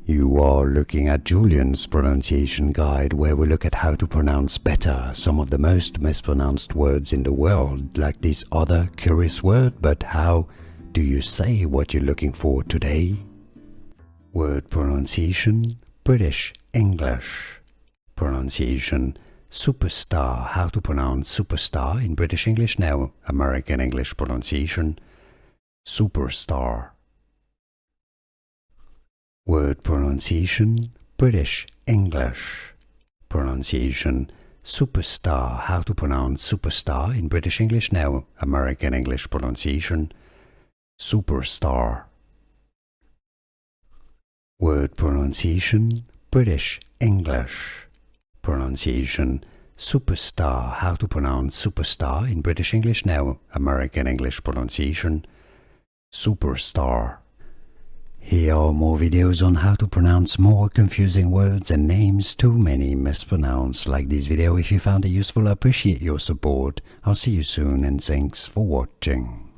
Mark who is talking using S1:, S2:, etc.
S1: You are looking at Julian's pronunciation guide, where we look at how to pronounce better some of the most mispronounced words in the world, like this other curious word. But how do you say what you're looking for today? Word pronunciation: British English. Pronunciation: superstar. How to pronounce superstar in British English now. American English pronunciation: superstar. Word pronunciation: British English. Pronunciation: superstar. How to pronounce superstar in British English now. American English pronunciation: superstar. Word pronunciation: British English. Pronunciation: superstar. How to pronounce superstar in British English now. American English pronunciation: superstar. Here are more videos on how to pronounce more confusing words and names too many mispronounced. Like this video if you found it useful. I appreciate your support. I'll see you soon and thanks for watching.